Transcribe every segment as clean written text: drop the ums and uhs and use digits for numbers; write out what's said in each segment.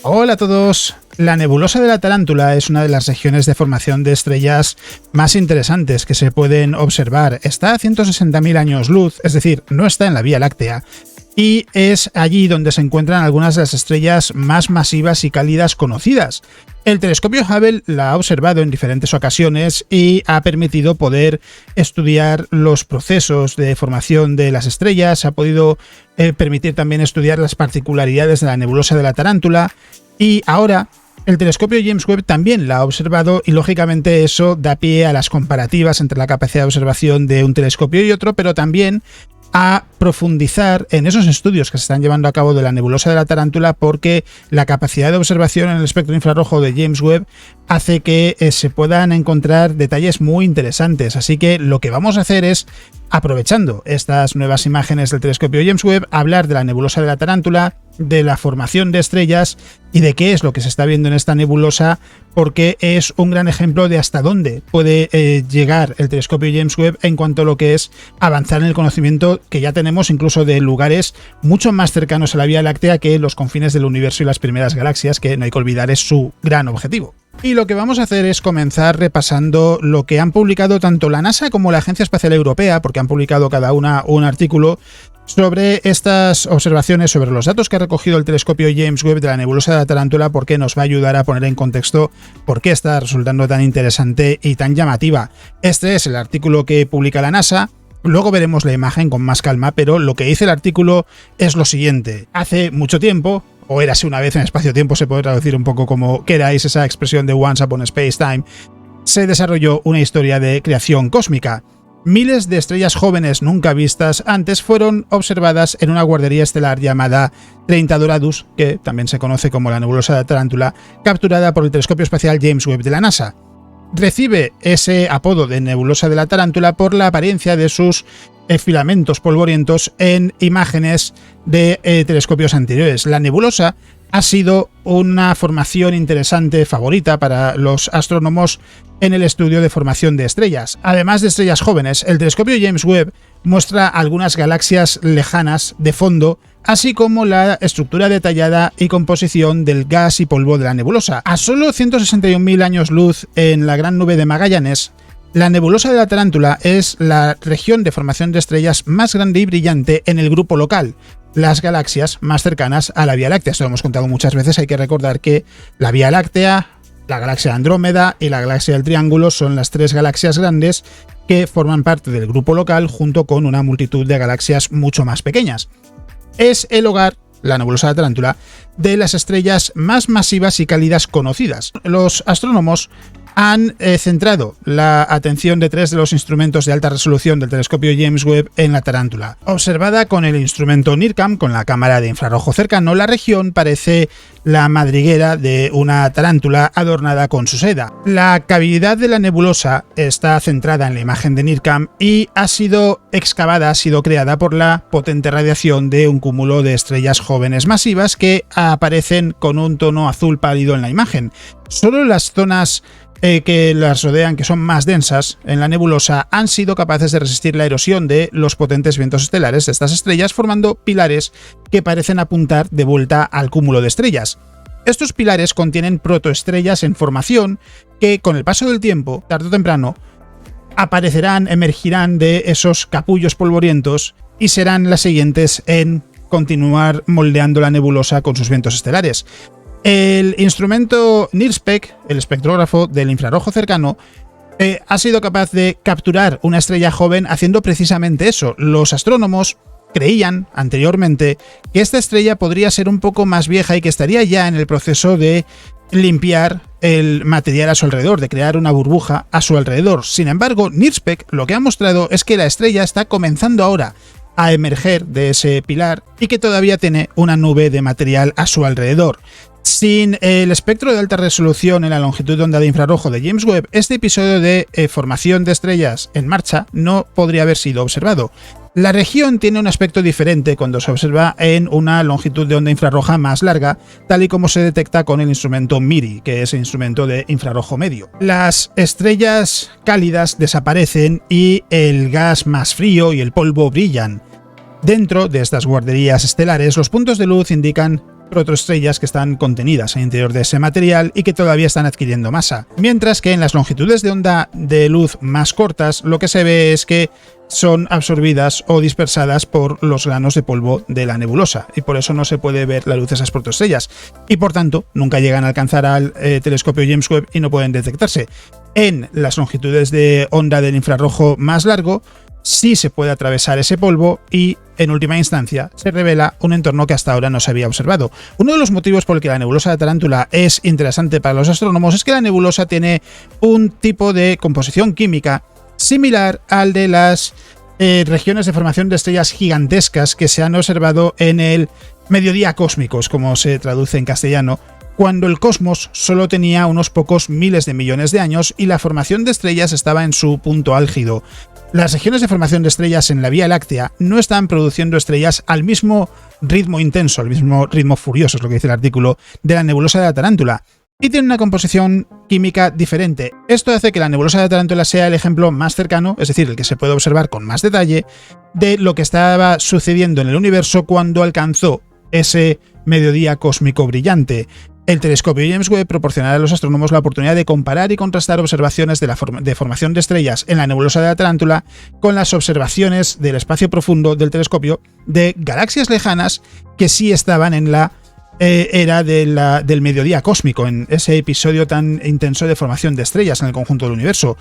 Hola a todos. La nebulosa de la Tarántula es una de las regiones de formación de estrellas más interesantes que se pueden observar. Está a 160.000 años luz, es decir, no está en la Vía Láctea, y es allí donde se encuentran algunas de las estrellas más masivas y cálidas conocidas. El telescopio Hubble la ha observado en diferentes ocasiones y ha permitido poder estudiar los procesos de formación de las estrellas, ha podido permitir también estudiar las particularidades de la nebulosa de la Tarántula, y ahora el telescopio James Webb también la ha observado y lógicamente eso da pie a las comparativas entre la capacidad de observación de un telescopio y otro, pero también a profundizar en esos estudios que se están llevando a cabo de la nebulosa de la Tarántula, porque la capacidad de observación en el espectro infrarrojo de James Webb hace que se puedan encontrar detalles muy interesantes. Así que lo que vamos a hacer es, aprovechando estas nuevas imágenes del telescopio James Webb, hablar de la nebulosa de la Tarántula, de la formación de estrellas y de qué es lo que se está viendo en esta nebulosa, porque es un gran ejemplo de hasta dónde puede llegar el telescopio James Webb en cuanto a lo que es avanzar en el conocimiento que ya tenemos incluso de lugares mucho más cercanos a la Vía Láctea que los confines del universo y las primeras galaxias, que no hay que olvidar es su gran objetivo. Y lo que vamos a hacer es comenzar repasando lo que han publicado tanto la NASA como la Agencia Espacial Europea, porque han publicado cada una un artículo sobre estas observaciones, sobre los datos que ha recogido el telescopio James Webb de la nebulosa de la Tarántula, porque nos va a ayudar a poner en contexto por qué está resultando tan interesante y tan llamativa. Este es el artículo que publica la NASA. Luego veremos la imagen con más calma, pero lo que dice el artículo es lo siguiente. Hace mucho tiempo, o érase una vez en espacio-tiempo, se puede traducir un poco como queráis esa expresión de Once Upon a Space-Time, se desarrolló una historia de creación cósmica. Miles de estrellas jóvenes nunca vistas antes fueron observadas en una guardería estelar llamada 30 Doradus, que también se conoce como la nebulosa de la Tarántula, capturada por el telescopio espacial James Webb de la NASA. Recibe ese apodo de nebulosa de la Tarántula por la apariencia de sus filamentos polvorientos en imágenes de telescopios anteriores. La nebulosa ha sido una formación interesante, favorita para los astrónomos en el estudio de formación de estrellas. Además de estrellas jóvenes, el telescopio James Webb muestra algunas galaxias lejanas de fondo, así como la estructura detallada y composición del gas y polvo de la nebulosa. A solo 161.000 años luz en la Gran Nube de Magallanes, la nebulosa de la Tarántula es la región de formación de estrellas más grande y brillante en el grupo local, las galaxias más cercanas a la Vía Láctea. Esto lo hemos contado muchas veces, hay que recordar que la Vía Láctea, la galaxia de Andrómeda y la galaxia del Triángulo son las tres galaxias grandes que forman parte del grupo local, junto con una multitud de galaxias mucho más pequeñas. Es el hogar, la nebulosa de la Tarántula, de las estrellas más masivas y cálidas conocidas. Los astrónomos han centrado la atención de tres de los instrumentos de alta resolución del telescopio James Webb en la Tarántula. Observada con el instrumento NIRCam, con la cámara de infrarrojo cercano, la región parece la madriguera de una tarántula adornada con su seda. La cavidad de la nebulosa está centrada en la imagen de NIRCam y ha sido excavada, ha sido creada por la potente radiación de un cúmulo de estrellas jóvenes masivas que aparecen con un tono azul pálido en la imagen. Solo las zonas que las rodean, que son más densas en la nebulosa, han sido capaces de resistir la erosión de los potentes vientos estelares de estas estrellas, formando pilares que parecen apuntar de vuelta al cúmulo de estrellas. Estos pilares contienen protoestrellas en formación que, con el paso del tiempo, tarde o temprano, aparecerán, emergirán de esos capullos polvorientos y serán las siguientes en continuar moldeando la nebulosa con sus vientos estelares. El instrumento NIRSPEC, el espectrógrafo del infrarrojo cercano, ha sido capaz de capturar una estrella joven haciendo precisamente eso. Los astrónomos creían anteriormente que esta estrella podría ser un poco más vieja y que estaría ya en el proceso de limpiar el material a su alrededor, de crear una burbuja a su alrededor. Sin embargo, NIRSPEC lo que ha mostrado es que la estrella está comenzando ahora a emerger de ese pilar y que todavía tiene una nube de material a su alrededor. Sin el espectro de alta resolución en la longitud de onda de infrarrojo de James Webb, este episodio de formación de estrellas en marcha no podría haber sido observado. La región tiene un aspecto diferente cuando se observa en una longitud de onda infrarroja más larga, tal y como se detecta con el instrumento MIRI, que es el instrumento de infrarrojo medio. Las estrellas cálidas desaparecen y el gas más frío y el polvo brillan. Dentro de estas guarderías estelares, los puntos de luz indican protoestrellas que están contenidas en el interior de ese material y que todavía están adquiriendo masa. Mientras que en las longitudes de onda de luz más cortas, lo que se ve es que son absorbidas o dispersadas por los granos de polvo de la nebulosa, y por eso no se puede ver la luz de esas protoestrellas, y por tanto nunca llegan a alcanzar al telescopio James Webb y no pueden detectarse. En las longitudes de onda del infrarrojo más largo, sí se puede atravesar ese polvo y, en última instancia, se revela un entorno que hasta ahora no se había observado. Uno de los motivos por el que la nebulosa de Tarántula es interesante para los astrónomos es que la nebulosa tiene un tipo de composición química similar al de las regiones de formación de estrellas gigantescas que se han observado en el mediodía cósmico, como se traduce en castellano, cuando el cosmos solo tenía unos pocos miles de millones de años y la formación de estrellas estaba en su punto álgido. Las regiones de formación de estrellas en la Vía Láctea no están produciendo estrellas al mismo ritmo intenso, al mismo ritmo furioso, es lo que dice el artículo, de la nebulosa de la Tarántula, y tiene una composición química diferente. Esto hace que la nebulosa de la Tarántula sea el ejemplo más cercano, es decir, el que se puede observar con más detalle, de lo que estaba sucediendo en el universo cuando alcanzó ese mediodía cósmico brillante. El telescopio James Webb proporcionará a los astrónomos la oportunidad de comparar y contrastar observaciones de formación de estrellas en la nebulosa de la Tarántula con las observaciones del espacio profundo del telescopio de galaxias lejanas que sí estaban en la era del mediodía cósmico, en ese episodio tan intenso de formación de estrellas en el conjunto del universo.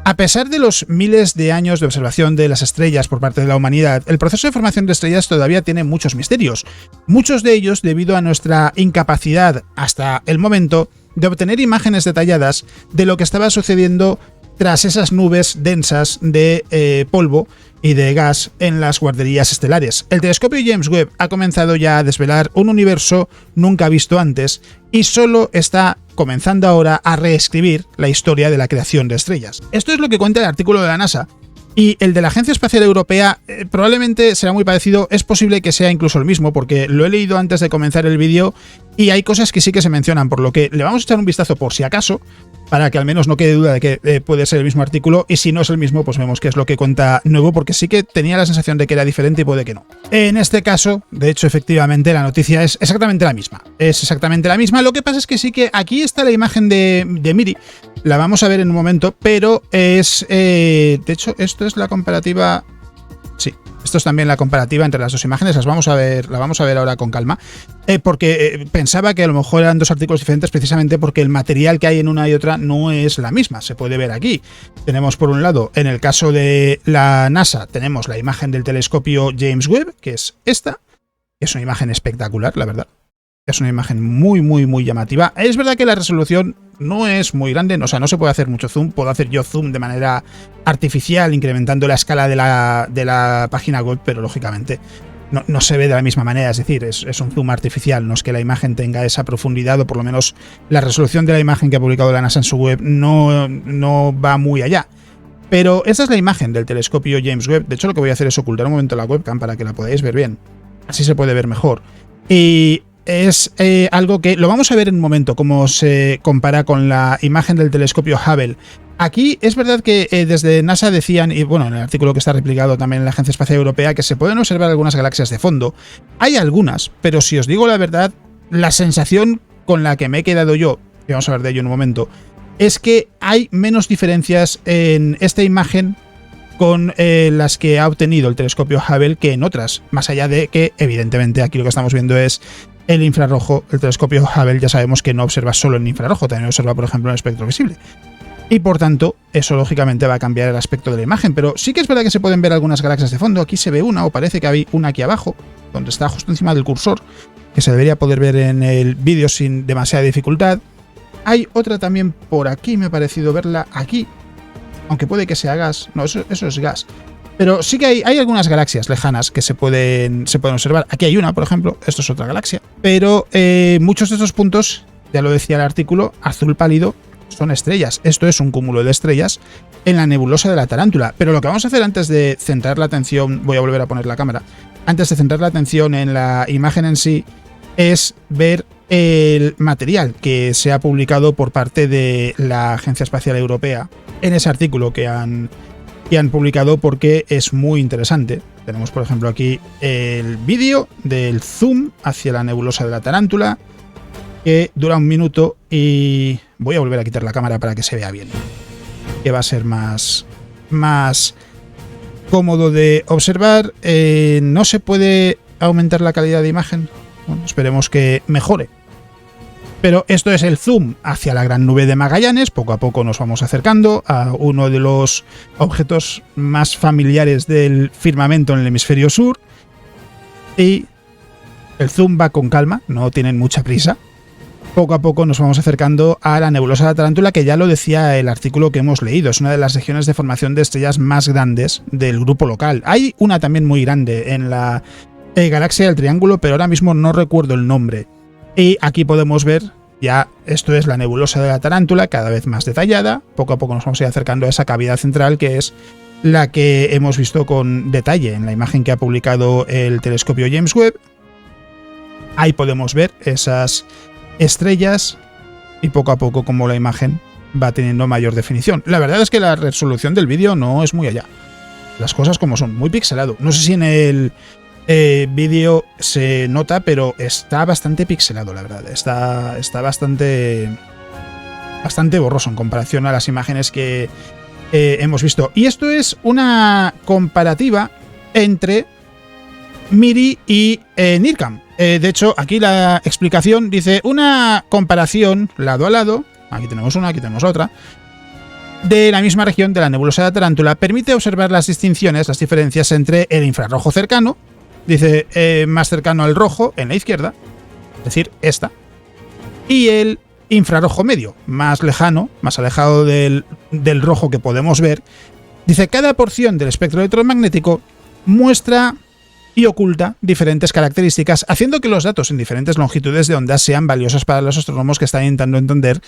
A pesar de los miles de años de observación de las estrellas por parte de la humanidad, el proceso de formación de estrellas todavía tiene muchos misterios, muchos de ellos debido a nuestra incapacidad hasta el momento de obtener imágenes detalladas de lo que estaba sucediendo tras esas nubes densas de polvo y de gas en las guarderías estelares. El telescopio James Webb ha comenzado ya a desvelar un universo nunca visto antes y solo está comenzando ahora a reescribir la historia de la creación de estrellas. Esto es lo que cuenta el artículo de la NASA. Y el de la Agencia Espacial Europea probablemente será muy parecido, es posible que sea incluso el mismo, porque lo he leído antes de comenzar el vídeo y hay cosas que sí que se mencionan, por lo que le vamos a echar un vistazo por si acaso, para que al menos no quede duda de que puede ser el mismo artículo, y si no es el mismo, pues vemos qué es lo que cuenta nuevo, porque sí que tenía la sensación de que era diferente y puede que no. En este caso, de hecho, efectivamente, la noticia es exactamente la misma. Es exactamente la misma, lo que pasa es que sí que aquí está la imagen de MIRI, la vamos a ver en un momento, pero es... de hecho, esto es la comparativa... Sí, esto es también la comparativa entre las dos imágenes, la vamos a ver ahora con calma, porque pensaba que a lo mejor eran dos artículos diferentes precisamente porque el material que hay en una y otra no es la misma, se puede ver aquí. Tenemos por un lado, en el caso de la NASA, tenemos la imagen del telescopio James Webb, que es esta, que es una imagen espectacular, la verdad. Es una imagen muy, muy, muy llamativa. Es verdad que la resolución no es muy grande, o sea, no se puede hacer mucho zoom. Puedo hacer yo zoom de manera artificial, incrementando la escala de la página web, pero lógicamente no se ve de la misma manera. Es decir, es un zoom artificial, no es que la imagen tenga esa profundidad, o por lo menos la resolución de la imagen que ha publicado la NASA en su web no va muy allá. Pero esta es la imagen del telescopio James Webb. De hecho, lo que voy a hacer es ocultar un momento la webcam para que la podáis ver bien. Así se puede ver mejor. Y es algo que lo vamos a ver en un momento, cómo se compara con la imagen del telescopio Hubble. Aquí es verdad que desde NASA decían, y bueno, en el artículo que está replicado también en la Agencia Espacial Europea, que se pueden observar algunas galaxias de fondo. Hay algunas, pero si os digo la verdad, la sensación con la que me he quedado yo, y vamos a hablar de ello en un momento, es que hay menos diferencias en esta imagen con las que ha obtenido el telescopio Hubble que en otras, más allá de que evidentemente aquí lo que estamos viendo es el infrarrojo. El telescopio Hubble ya sabemos que no observa solo en infrarrojo, también observa por ejemplo en espectro visible. Y por tanto, eso lógicamente va a cambiar el aspecto de la imagen, pero sí que es verdad que se pueden ver algunas galaxias de fondo. Aquí se ve una, o parece que hay una aquí abajo, donde está justo encima del cursor, que se debería poder ver en el vídeo sin demasiada dificultad. Hay otra también por aquí, me ha parecido verla aquí, aunque puede que sea gas. No, eso es gas. Pero sí que hay algunas galaxias lejanas que se pueden observar. Aquí hay una, por ejemplo, esto es otra galaxia. Pero muchos de estos puntos, ya lo decía el artículo, azul pálido, son estrellas. Esto es un cúmulo de estrellas en la nebulosa de la Tarántula. Pero lo que vamos a hacer antes de centrar la atención, voy a volver a poner la cámara, antes de centrar la atención en la imagen en sí, es ver el material que se ha publicado por parte de la Agencia Espacial Europea en ese artículo que han y han publicado porque es muy interesante. Tenemos, por ejemplo, aquí el vídeo del zoom hacia la nebulosa de la tarántula, que dura 1 minuto, y voy a volver a quitar la cámara para que se vea bien, que va a ser más cómodo de observar. No se puede aumentar la calidad de imagen. Bueno, esperemos que mejore. Pero esto es el zoom hacia la gran nube de Magallanes. Poco a poco nos vamos acercando a uno de los objetos más familiares del firmamento en el hemisferio sur. Y el zoom va con calma, no tienen mucha prisa. Poco a poco nos vamos acercando a la nebulosa de la tarántula, que ya lo decía el artículo que hemos leído. Es una de las regiones de formación de estrellas más grandes del grupo local. Hay una también muy grande en la galaxia del Triángulo, pero ahora mismo no recuerdo el nombre. Y aquí podemos ver, ya esto es la nebulosa de la tarántula, cada vez más detallada. Poco a poco nos vamos a ir acercando a esa cavidad central, que es la que hemos visto con detalle en la imagen que ha publicado el telescopio James Webb. Ahí podemos ver esas estrellas y poco a poco como la imagen va teniendo mayor definición. La verdad es que la resolución del vídeo no es muy allá. Las cosas como son, muy pixelado. No sé si en el vídeo se nota, pero está bastante pixelado, la verdad. Está bastante borroso en comparación a las imágenes que hemos visto. Y esto es una comparativa entre MIRI y NIRCam. De hecho, aquí la explicación dice una comparación lado a lado, aquí tenemos una, aquí tenemos otra, de la misma región de la nebulosa de la tarántula, permite observar las distinciones, las diferencias entre el infrarrojo cercano, dice más cercano al rojo en la izquierda, es decir, esta, y el infrarrojo medio, más lejano, más alejado del rojo que podemos ver. Dice, cada porción del espectro electromagnético muestra y oculta diferentes características, haciendo que los datos en diferentes longitudes de onda sean valiosos para los astrónomos que están intentando entender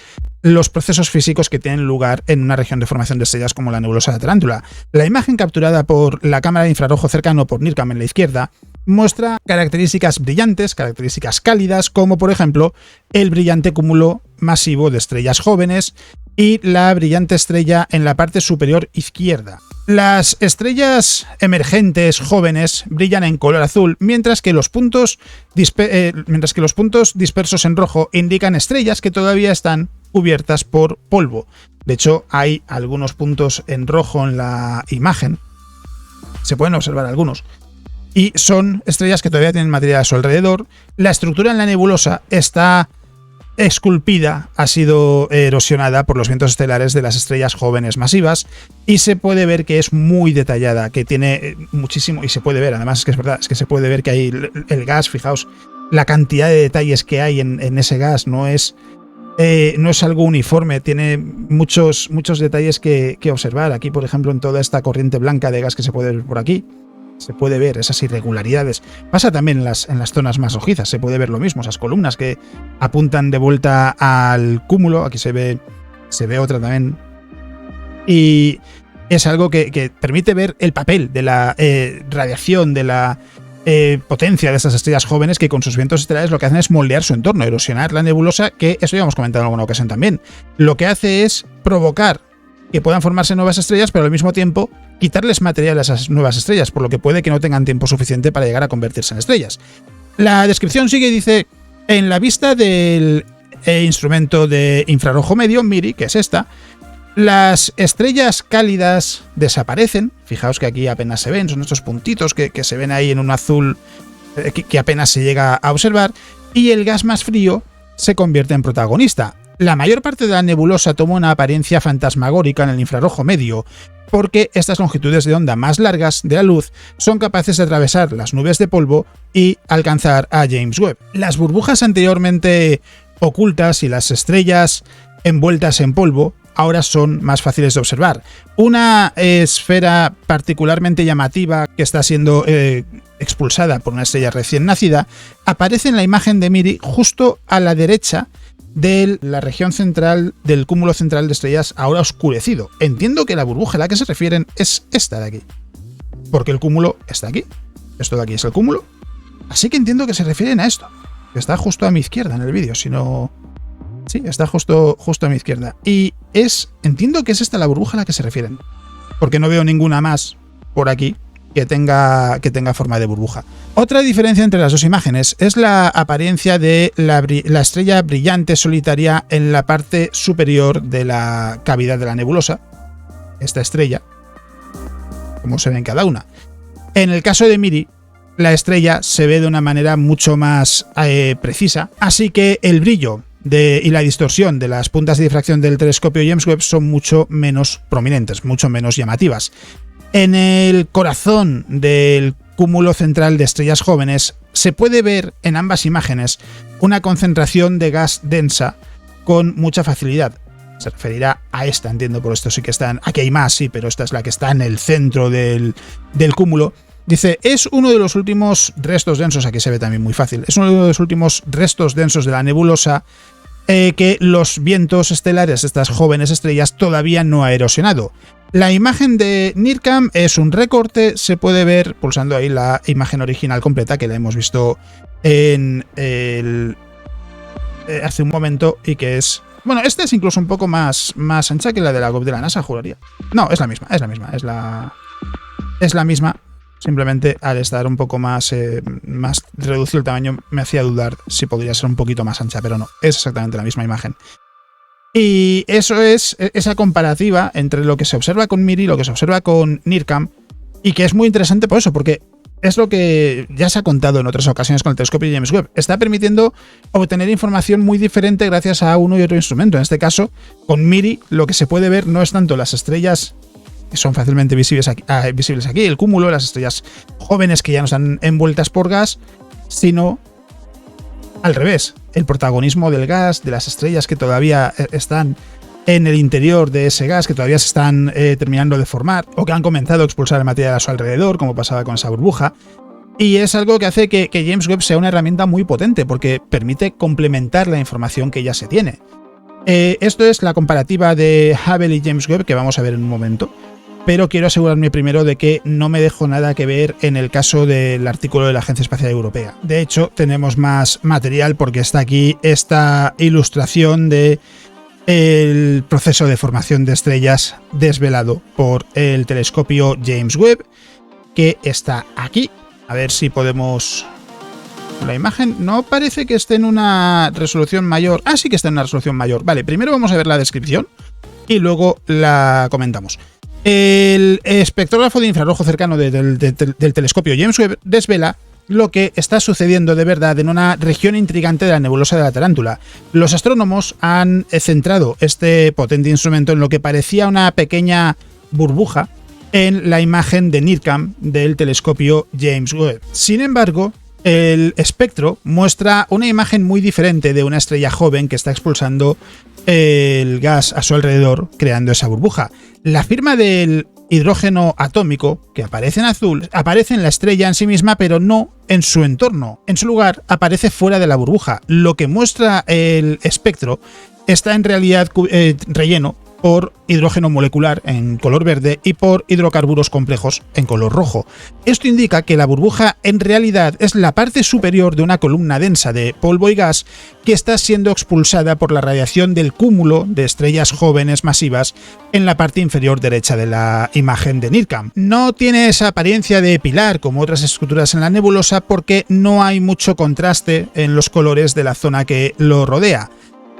los procesos físicos que tienen lugar en una región de formación de estrellas como la nebulosa de la tarántula. La imagen capturada por la cámara de infrarrojo cercano por NIRCam en la izquierda muestra características brillantes, características cálidas, como por ejemplo el brillante cúmulo masivo de estrellas jóvenes y la brillante estrella en la parte superior izquierda. Las estrellas emergentes jóvenes brillan en color azul, mientras que los puntos dispersos en rojo indican estrellas que todavía están cubiertas por polvo. De hecho, hay algunos puntos en rojo en la imagen. Se pueden observar algunos. Y son estrellas que todavía tienen materia a su alrededor. La estructura en la nebulosa está esculpida, ha sido erosionada por los vientos estelares de las estrellas jóvenes masivas, y se puede ver que es muy detallada, que tiene muchísimo, y se puede ver, además es que es verdad, es que se puede ver que hay el gas, fijaos, la cantidad de detalles que hay en ese gas, no es algo uniforme, tiene muchos detalles que observar. Aquí, por ejemplo, en toda esta corriente blanca de gas que se puede ver por aquí, se puede ver esas irregularidades. Pasa también en las zonas más rojizas, se puede ver lo mismo, esas columnas que apuntan de vuelta al cúmulo. Aquí se ve otra también. Y es algo que permite ver el papel de la radiación, de la potencia de estas estrellas jóvenes, que con sus vientos estelares lo que hacen es moldear su entorno, erosionar la nebulosa, que eso ya hemos comentado en alguna ocasión también. Lo que hace es provocar que puedan formarse nuevas estrellas, pero al mismo tiempo quitarles material a esas nuevas estrellas, por lo que puede que no tengan tiempo suficiente para llegar a convertirse en estrellas. La descripción sigue y dice: en la vista del instrumento de infrarrojo medio, MIRI, que es esta, las estrellas cálidas desaparecen. Fijaos que aquí apenas se ven, son estos puntitos que se ven ahí en un azul que apenas se llega a observar, y el gas más frío se convierte en protagonista. La mayor parte de la nebulosa toma una apariencia fantasmagórica en el infrarrojo medio, porque estas longitudes de onda más largas de la luz son capaces de atravesar las nubes de polvo y alcanzar a James Webb. Las burbujas anteriormente ocultas y las estrellas envueltas en polvo ahora son más fáciles de observar. Una esfera particularmente llamativa que está siendo expulsada por una estrella recién nacida aparece en la imagen de MIRI justo a la derecha de la región central del cúmulo central de estrellas ahora oscurecido. Entiendo que la burbuja a la que se refieren es esta de aquí, porque el cúmulo está aquí. Esto de aquí es el cúmulo. Así que entiendo que se refieren a esto, que está justo a mi izquierda en el vídeo, si no... Sí, está justo a mi izquierda. Y entiendo que es esta la burbuja a la que se refieren. porque no veo ninguna más por aquí que tenga forma de burbuja. Otra diferencia entre las dos imágenes es la apariencia de la estrella brillante solitaria en la parte superior de la cavidad de la nebulosa. Esta estrella, como se ve en cada una. En el caso de Miri, la estrella se ve de una manera mucho más precisa, así que el brillo y la distorsión de las puntas de difracción del telescopio James Webb son mucho menos prominentes, mucho menos llamativas. En el corazón del cúmulo central de estrellas jóvenes se puede ver en ambas imágenes una concentración de gas densa con mucha facilidad. Se referirá a esta, entiendo, por esto sí que están... Aquí hay más, sí, pero esta es la que está en el centro del cúmulo. Dice, es uno de los últimos restos densos, aquí se ve también muy fácil, es uno de los últimos restos densos de la nebulosa que los vientos estelares, estas jóvenes estrellas, todavía no ha erosionado. La imagen de NIRCam es un recorte, se puede ver pulsando ahí la imagen original completa que la hemos visto en hace un momento y que es... Bueno, esta es incluso un poco más ancha que la de la GOP de la NASA, juraría. No, es la misma, es la misma. Simplemente al estar un poco más reducido el tamaño me hacía dudar si podría ser un poquito más ancha, pero no, es exactamente la misma imagen. Y eso es esa comparativa entre lo que se observa con Miri y lo que se observa con NIRCam, y que es muy interesante por eso, porque es lo que ya se ha contado en otras ocasiones con el telescopio James Webb. Está permitiendo obtener información muy diferente gracias a uno y otro instrumento. En este caso, con Miri, lo que se puede ver no es tanto las estrellas que son fácilmente visibles aquí, el cúmulo, las estrellas jóvenes que ya no están envueltas por gas, sino al revés, el protagonismo del gas, de las estrellas que todavía están en el interior de ese gas, que todavía se están terminando de formar, o que han comenzado a expulsar el material a su alrededor, como pasaba con esa burbuja. Y es algo que hace que James Webb sea una herramienta muy potente, porque permite complementar la información que ya se tiene. Esto es la comparativa de Hubble y James Webb, que vamos a ver en un momento. Pero quiero asegurarme primero de que no me dejo nada que ver en el caso del artículo de la Agencia Espacial Europea. De hecho, tenemos más material porque está aquí esta ilustración de el proceso de formación de estrellas desvelado por el telescopio James Webb, que está aquí. A ver si podemos... La imagen no parece que esté en una resolución mayor. Ah, sí que está en una resolución mayor. Vale, primero vamos a ver la descripción y luego la comentamos. El espectrógrafo de infrarrojo cercano del telescopio James Webb desvela lo que está sucediendo de verdad en una región intrigante de la nebulosa de la Tarántula. Los astrónomos han centrado este potente instrumento en lo que parecía una pequeña burbuja en la imagen de NIRCam del telescopio James Webb. Sin embargo, el espectro muestra una imagen muy diferente de una estrella joven que está expulsando el gas a su alrededor, creando esa burbuja. La firma del hidrógeno atómico, que aparece en azul, aparece en la estrella en sí misma, pero no en su entorno. En su lugar, aparece fuera de la burbuja. Lo que muestra el espectro está en realidad relleno por hidrógeno molecular en color verde y por hidrocarburos complejos en color rojo. Esto indica que la burbuja en realidad es la parte superior de una columna densa de polvo y gas que está siendo expulsada por la radiación del cúmulo de estrellas jóvenes masivas en la parte inferior derecha de la imagen de NIRCam. No tiene esa apariencia de pilar como otras estructuras en la nebulosa porque no hay mucho contraste en los colores de la zona que lo rodea.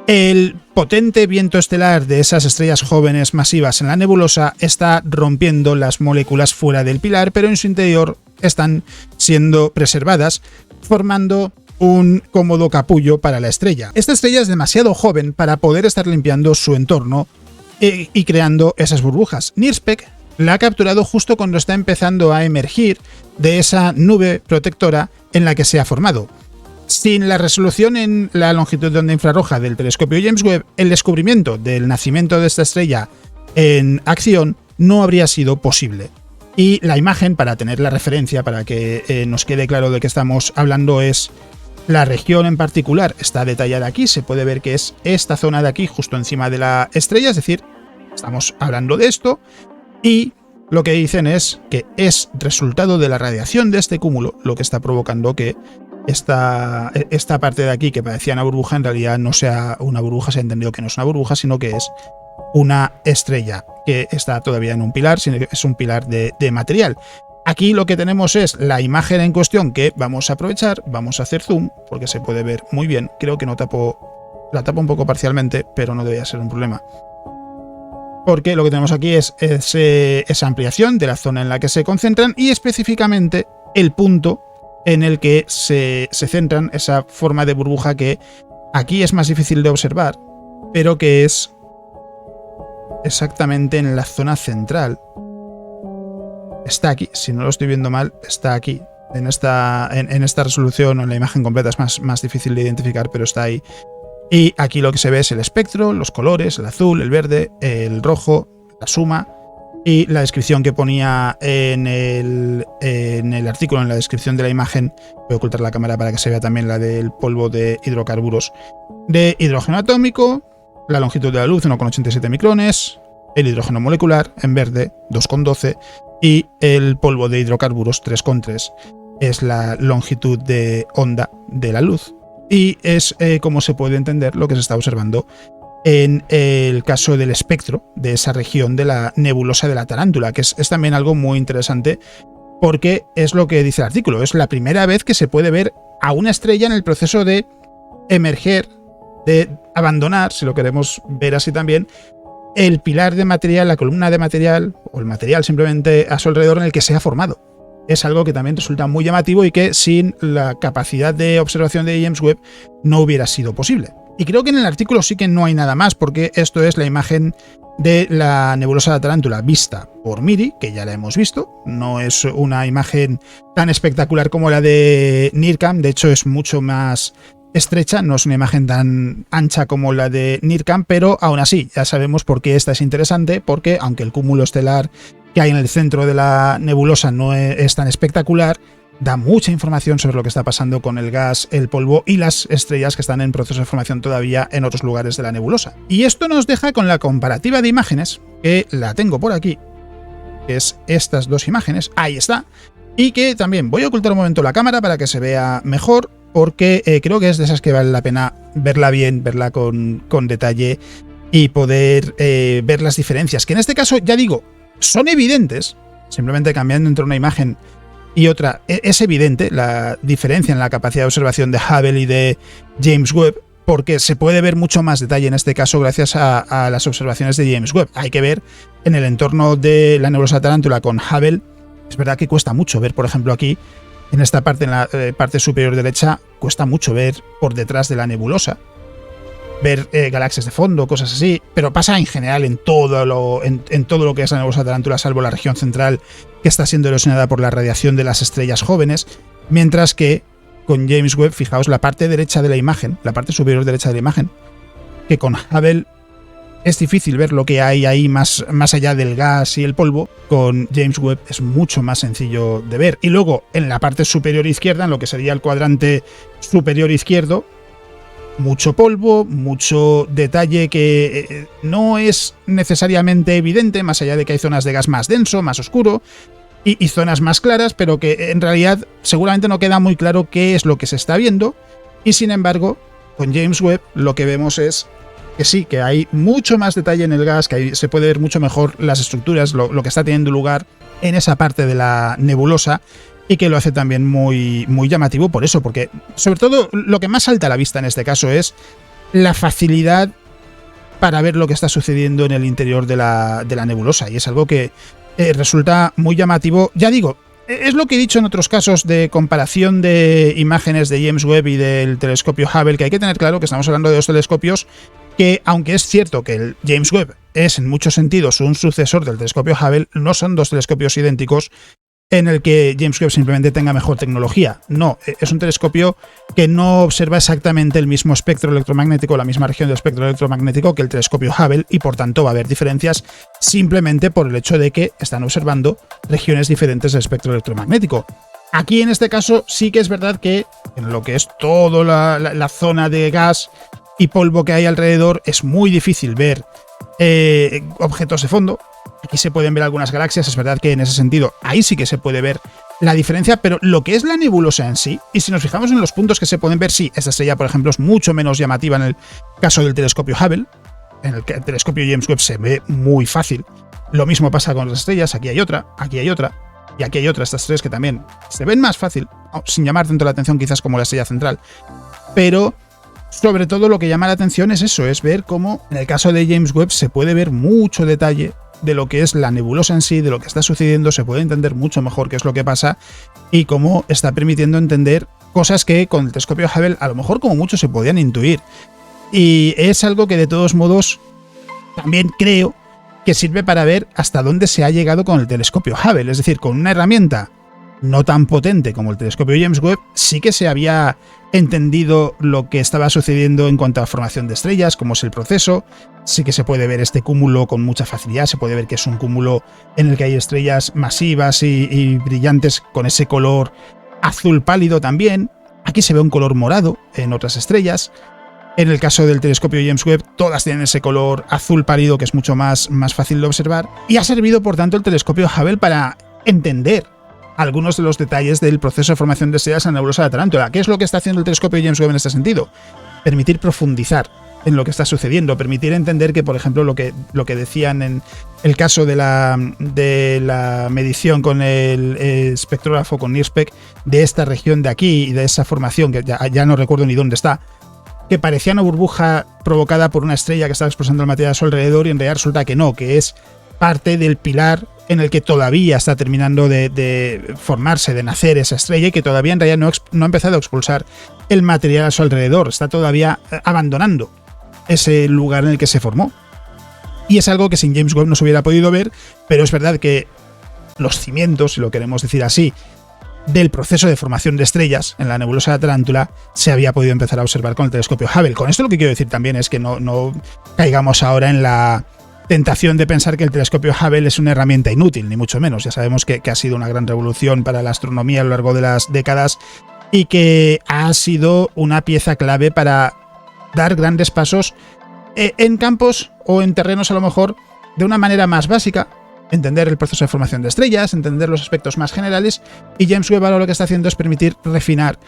El potente viento estelar de esas estrellas jóvenes masivas en la nebulosa está rompiendo las moléculas fuera del pilar, pero en su interior están siendo preservadas, formando un cómodo capullo para la estrella. Esta estrella es demasiado joven para poder estar limpiando su entorno y creando esas burbujas. NIRSPEC la ha capturado justo cuando está empezando a emergir de esa nube protectora en la que se ha formado. Sin la resolución en la longitud de onda infrarroja del telescopio James Webb, el descubrimiento del nacimiento de esta estrella en acción no habría sido posible. Y la imagen, para tener la referencia, para que nos quede claro de qué estamos hablando, es la región en particular. Está detallada aquí, se puede ver que es esta zona de aquí, justo encima de la estrella, es decir, estamos hablando de esto, y lo que dicen es que es resultado de la radiación de este cúmulo lo que está provocando que esta parte de aquí que parecía una burbuja en realidad no sea una burbuja. Se ha entendido que no es una burbuja, sino que es una estrella que está todavía en un pilar, sino que es un pilar de material. Aquí lo que tenemos es la imagen en cuestión que vamos a aprovechar, vamos a hacer zoom, porque se puede ver muy bien. Creo que la tapo un poco parcialmente, pero no debería ser un problema. Porque lo que tenemos aquí es esa ampliación de la zona en la que se concentran y específicamente el punto en el que se centran, esa forma de burbuja que aquí es más difícil de observar, pero que es exactamente en la zona central. Está aquí, si no lo estoy viendo mal, está aquí. En esta resolución o en la imagen completa es más difícil de identificar, pero está ahí. Y aquí lo que se ve es el espectro, los colores, el azul, el verde, el rojo, la suma y la descripción que ponía en el artículo, en la descripción de la imagen. Voy a ocultar la cámara para que se vea también la del polvo de hidrocarburos de hidrógeno atómico, la longitud de la luz 1,87 micrones, el hidrógeno molecular en verde 2,12 y el polvo de hidrocarburos 3,3 es la longitud de onda de la luz. Y es como se puede entender lo que se está observando en el caso del espectro de esa región de la nebulosa de la tarántula, que es también algo muy interesante porque es lo que dice el artículo. Es la primera vez que se puede ver a una estrella en el proceso de emerger, de abandonar, si lo queremos ver así también, el pilar de material, la columna de material o el material simplemente a su alrededor en el que se ha formado. Es algo que también resulta muy llamativo y que sin la capacidad de observación de James Webb no hubiera sido posible. Y creo que en el artículo sí que no hay nada más, porque esto es la imagen de la nebulosa de la tarántula vista por MIRI, que ya la hemos visto. No es una imagen tan espectacular como la de NIRCam, de hecho es mucho más estrecha, no es una imagen tan ancha como la de NIRCam, pero aún así ya sabemos por qué esta es interesante, porque aunque el cúmulo estelar que hay en el centro de la nebulosa no es tan espectacular, da mucha información sobre lo que está pasando con el gas, el polvo y las estrellas que están en proceso de formación todavía en otros lugares de la nebulosa. Y esto nos deja con la comparativa de imágenes, que la tengo por aquí, que es estas dos imágenes, ahí está, y que también voy a ocultar un momento la cámara para que se vea mejor, porque creo que es de esas que vale la pena verla bien, verla con detalle y poder ver las diferencias, que en este caso, ya digo, son evidentes, simplemente cambiando entre una imagen y otra, es evidente la diferencia en la capacidad de observación de Hubble y de James Webb, porque se puede ver mucho más detalle en este caso gracias a las observaciones de James Webb. Hay que ver en el entorno de la nebulosa tarántula con Hubble, es verdad que cuesta mucho ver, por ejemplo, aquí, en esta parte, en la parte superior derecha, cuesta mucho ver por detrás de la nebulosa, ver galaxias de fondo, cosas así, pero pasa en general en todo lo que es la nebulosa tarántula, salvo la región central que está siendo erosionada por la radiación de las estrellas jóvenes, mientras que con James Webb, fijaos la parte derecha de la imagen, la parte superior derecha de la imagen, que con Hubble es difícil ver lo que hay ahí más allá del gas y el polvo, con James Webb es mucho más sencillo de ver. Y luego en la parte superior izquierda, en lo que sería el cuadrante superior izquierdo, mucho polvo, mucho detalle que no es necesariamente evidente, más allá de que hay zonas de gas más denso, más oscuro, y zonas más claras, pero que en realidad seguramente no queda muy claro qué es lo que se está viendo, y sin embargo, con James Webb lo que vemos es que sí, que hay mucho más detalle en el gas, que ahí se puede ver mucho mejor las estructuras, lo que está teniendo lugar en esa parte de la nebulosa, y que lo hace también muy, muy llamativo por eso, porque sobre todo lo que más salta a la vista en este caso es la facilidad para ver lo que está sucediendo en el interior de la nebulosa, y es algo que resulta muy llamativo. Ya digo, es lo que he dicho en otros casos de comparación de imágenes de James Webb y del telescopio Hubble, que hay que tener claro que estamos hablando de dos telescopios que, aunque es cierto que el James Webb es en muchos sentidos un sucesor del telescopio Hubble, no son dos telescopios idénticos en el que James Webb simplemente tenga mejor tecnología. No, es un telescopio que no observa exactamente el mismo espectro electromagnético, la misma región del espectro electromagnético que el telescopio Hubble, y por tanto va a haber diferencias simplemente por el hecho de que están observando regiones diferentes del espectro electromagnético. Aquí en este caso sí que es verdad que en lo que es toda la zona de gas y polvo que hay alrededor es muy difícil ver objetos de fondo. Aquí se pueden ver algunas galaxias, es verdad que en ese sentido ahí sí que se puede ver la diferencia, pero lo que es la nebulosa en sí, y si nos fijamos en los puntos que se pueden ver, sí, esta estrella por ejemplo es mucho menos llamativa en el caso del telescopio Hubble, en el telescopio James Webb se ve muy fácil. Lo mismo pasa con las estrellas, aquí hay otra, y aquí hay otra, estas tres que también se ven más fácil, sin llamar tanto la atención quizás como la estrella central. Pero sobre todo lo que llama la atención es eso, es ver cómo en el caso de James Webb se puede ver mucho detalle de lo que es la nebulosa en sí, de lo que está sucediendo, se puede entender mucho mejor qué es lo que pasa y cómo está permitiendo entender cosas que con el telescopio Hubble a lo mejor como mucho se podían intuir. Y es algo que de todos modos también creo que sirve para ver hasta dónde se ha llegado con el telescopio Hubble. Es decir, con una herramienta no tan potente como el telescopio James Webb, sí que se había entendido lo que estaba sucediendo en cuanto a formación de estrellas, cómo es el proceso. Sí que se puede ver este cúmulo con mucha facilidad, se puede ver que es un cúmulo en el que hay estrellas masivas y brillantes con ese color azul pálido también. Aquí se ve un color morado en otras estrellas. En el caso del telescopio James Webb, todas tienen ese color azul pálido que es mucho más fácil de observar. Y ha servido, por tanto, el telescopio Hubble para entender algunos de los detalles del proceso de formación de estrellas en la nebulosa de la Tarántula. ¿Qué es lo que está haciendo el telescopio James Webb en este sentido? Permitir profundizar en lo que está sucediendo, permitir entender que, por ejemplo, lo que decían en el caso de la medición con el espectrógrafo, con NIRSPEC, de esta región de aquí y de esa formación, que ya no recuerdo ni dónde está, que parecía una burbuja provocada por una estrella que estaba expulsando el material a su alrededor, y en realidad resulta que no, que es parte del pilar en el que todavía está terminando de formarse, de nacer esa estrella, y que todavía en realidad no ha empezado a expulsar el material a su alrededor, está todavía abandonando ese lugar en el que se formó. Y es algo que sin James Webb no se hubiera podido ver, pero es verdad que los cimientos, si lo queremos decir así, del proceso de formación de estrellas en la nebulosa de la Tarántula se había podido empezar a observar con el telescopio Hubble. Con esto lo que quiero decir también es que no caigamos ahora en la tentación de pensar que el telescopio Hubble es una herramienta inútil, ni mucho menos. Ya sabemos que ha sido una gran revolución para la astronomía a lo largo de las décadas y que ha sido una pieza clave para dar grandes pasos en campos o en terrenos a lo mejor de una manera más básica, entender el proceso de formación de estrellas, entender los aspectos más generales, y James Webb ahora lo que está haciendo es permitir refinar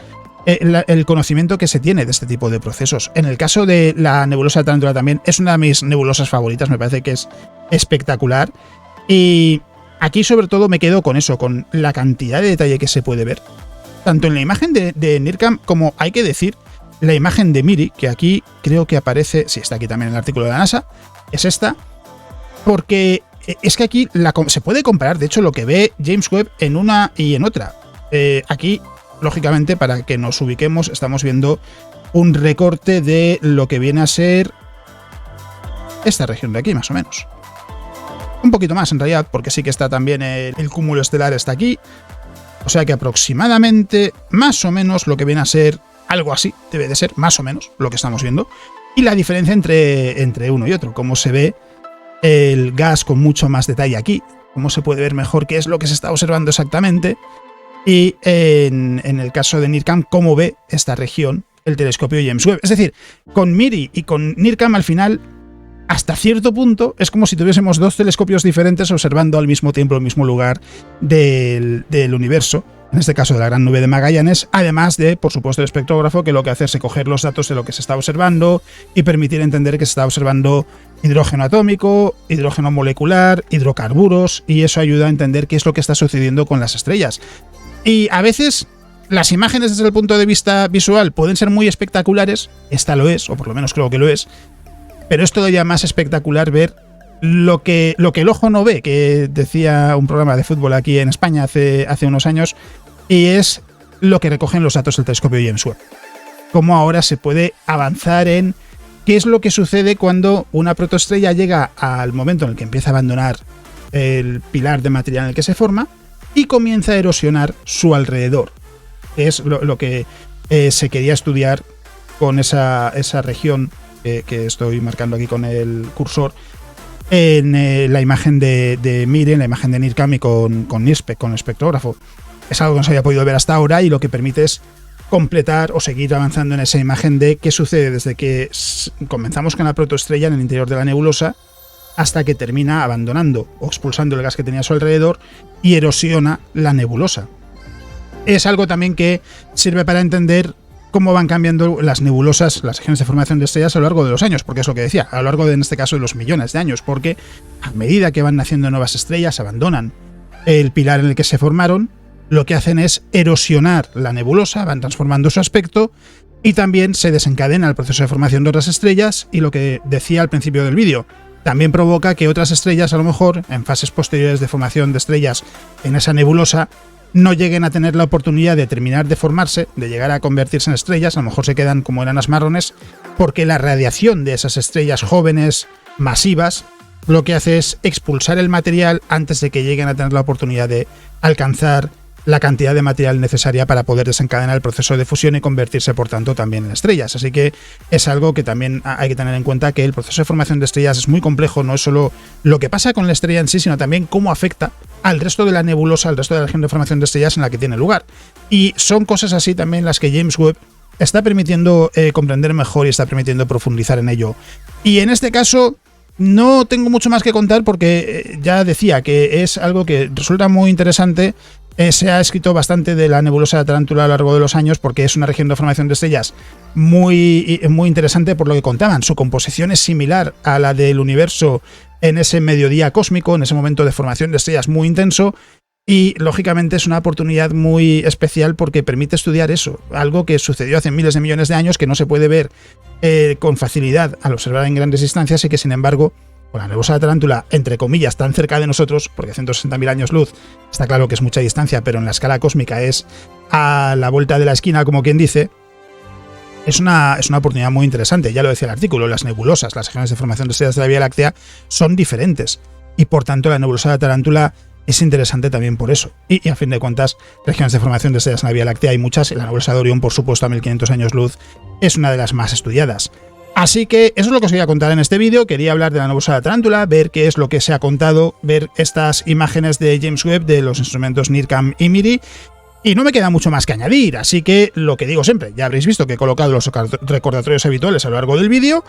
el conocimiento que se tiene de este tipo de procesos. En el caso de la nebulosa de Tarántula también es una de mis nebulosas favoritas, me parece que es espectacular, y aquí sobre todo me quedo con eso, con la cantidad de detalle que se puede ver, tanto en la imagen de NIRCam como, hay que decir, la imagen de MIRI, que aquí creo que aparece, sí, está aquí también en el artículo de la NASA, es esta, porque es que aquí se puede comparar, de hecho, lo que ve James Webb en una y en otra. Aquí, lógicamente, para que nos ubiquemos, estamos viendo un recorte de lo que viene a ser esta región de aquí, más o menos. Un poquito más, en realidad, porque sí que está también el cúmulo estelar está aquí. O sea que aproximadamente, más o menos, lo que viene a ser algo así, debe de ser más o menos lo que estamos viendo. Y la diferencia entre uno y otro, cómo se ve el gas con mucho más detalle aquí, cómo se puede ver mejor qué es lo que se está observando exactamente, y en el caso de NIRCam, cómo ve esta región el telescopio James Webb. Es decir, con MIRI y con NIRCam al final, hasta cierto punto, es como si tuviésemos dos telescopios diferentes observando al mismo tiempo el mismo lugar del universo, en este caso de la Gran Nube de Magallanes, además de, por supuesto, el espectrógrafo, que lo que hace es recoger los datos de lo que se está observando y permitir entender que se está observando hidrógeno atómico, hidrógeno molecular, hidrocarburos, y eso ayuda a entender qué es lo que está sucediendo con las estrellas. Y a veces las imágenes desde el punto de vista visual pueden ser muy espectaculares, esta lo es, o por lo menos creo que lo es, pero es todavía más espectacular ver lo que el ojo no ve, que decía un programa de fútbol aquí en España hace unos años, y es lo que recogen los datos del telescopio James Webb. Cómo ahora se puede avanzar en qué es lo que sucede cuando una protoestrella llega al momento en el que empieza a abandonar el pilar de material en el que se forma y comienza a erosionar su alrededor. Es lo que se quería estudiar con esa región que estoy marcando aquí con el cursor en la imagen de MIRI, en la imagen de NIRCam y con NIRSPEC, con el espectrógrafo. Es algo que no se había podido ver hasta ahora y lo que permite es completar o seguir avanzando en esa imagen de qué sucede desde que comenzamos con la protoestrella en el interior de la nebulosa hasta que termina abandonando o expulsando el gas que tenía a su alrededor y erosiona la nebulosa. Es algo también que sirve para entender cómo van cambiando las nebulosas, las regiones de formación de estrellas a lo largo de los años, porque es lo que decía, a lo largo de, en este caso, de los millones de años, porque a medida que van naciendo nuevas estrellas, abandonan el pilar en el que se formaron, lo que hacen es erosionar la nebulosa, van transformando su aspecto y también se desencadena el proceso de formación de otras estrellas y lo que decía al principio del vídeo, también provoca que otras estrellas, a lo mejor, en fases posteriores de formación de estrellas en esa nebulosa, no lleguen a tener la oportunidad de terminar de formarse, de llegar a convertirse en estrellas, a lo mejor se quedan como enanas marrones, porque la radiación de esas estrellas jóvenes, masivas, lo que hace es expulsar el material antes de que lleguen a tener la oportunidad de alcanzar la cantidad de material necesaria para poder desencadenar el proceso de fusión y convertirse, por tanto, también en estrellas. Así que es algo que también hay que tener en cuenta, que el proceso de formación de estrellas es muy complejo, no es solo lo que pasa con la estrella en sí, sino también cómo afecta al resto de la nebulosa, al resto de la región de formación de estrellas en la que tiene lugar. Y son cosas así también las que James Webb está permitiendo comprender mejor y está permitiendo profundizar en ello. Y en este caso no tengo mucho más que contar porque ya decía que es algo que resulta muy interesante. Se ha escrito bastante de la nebulosa de Tarántula a lo largo de los años porque es una región de formación de estrellas muy interesante por lo que contaban. Su composición es similar a la del universo en ese mediodía cósmico, en ese momento de formación de estrellas muy intenso, y lógicamente es una oportunidad muy especial porque permite estudiar eso, algo que sucedió hace miles de millones de años, que no se puede ver con facilidad al observar en grandes distancias y que, sin embargo, con la nebulosa de Tarántula, entre comillas, tan cerca de nosotros, porque 160.000 años luz, está claro que es mucha distancia, pero en la escala cósmica es a la vuelta de la esquina, como quien dice, es una oportunidad muy interesante. Ya lo decía el artículo, las nebulosas, las regiones de formación de estrellas de la Vía Láctea son diferentes, y por tanto la nebulosa de Tarántula es interesante también por eso. Y a fin de cuentas, regiones de formación de estrellas en la Vía Láctea hay muchas, y la nebulosa de Orión, por supuesto, a 1500 años luz, es una de las más estudiadas. Así que eso es lo que os quería contar en este vídeo. Quería hablar de la nebulosa de Tarántula, ver qué es lo que se ha contado, ver estas imágenes de James Webb de los instrumentos NIRCam y MIRI. Y no me queda mucho más que añadir, así que lo que digo siempre, ya habréis visto que he colocado los recordatorios habituales a lo largo del vídeo,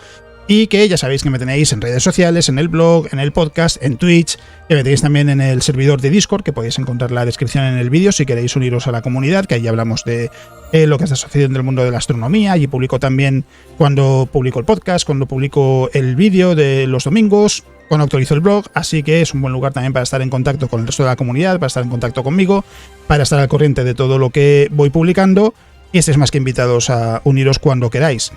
y que ya sabéis que me tenéis en redes sociales, en el blog, en el podcast, en Twitch, que me tenéis también en el servidor de Discord, que podéis encontrar la descripción en el vídeo si queréis uniros a la comunidad, que ahí hablamos de lo que está sucediendo en el mundo de la astronomía. Y publico también cuando publico el podcast, cuando publico el vídeo de los domingos, cuando actualizo el blog, así que es un buen lugar también para estar en contacto con el resto de la comunidad, para estar en contacto conmigo, para estar al corriente de todo lo que voy publicando, y estéis más que invitados a uniros cuando queráis.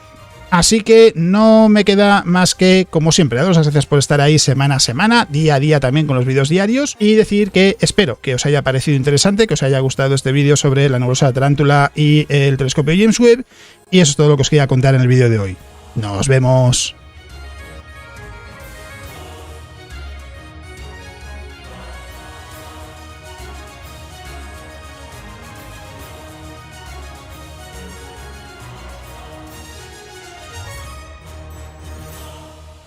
Así que no me queda más que, como siempre, daros las gracias por estar ahí semana a semana, día a día también con los vídeos diarios, y decir que espero que os haya parecido interesante, que os haya gustado este vídeo sobre la nebulosa de Tarántula y el telescopio James Webb, y eso es todo lo que os quería contar en el vídeo de hoy. ¡Nos vemos!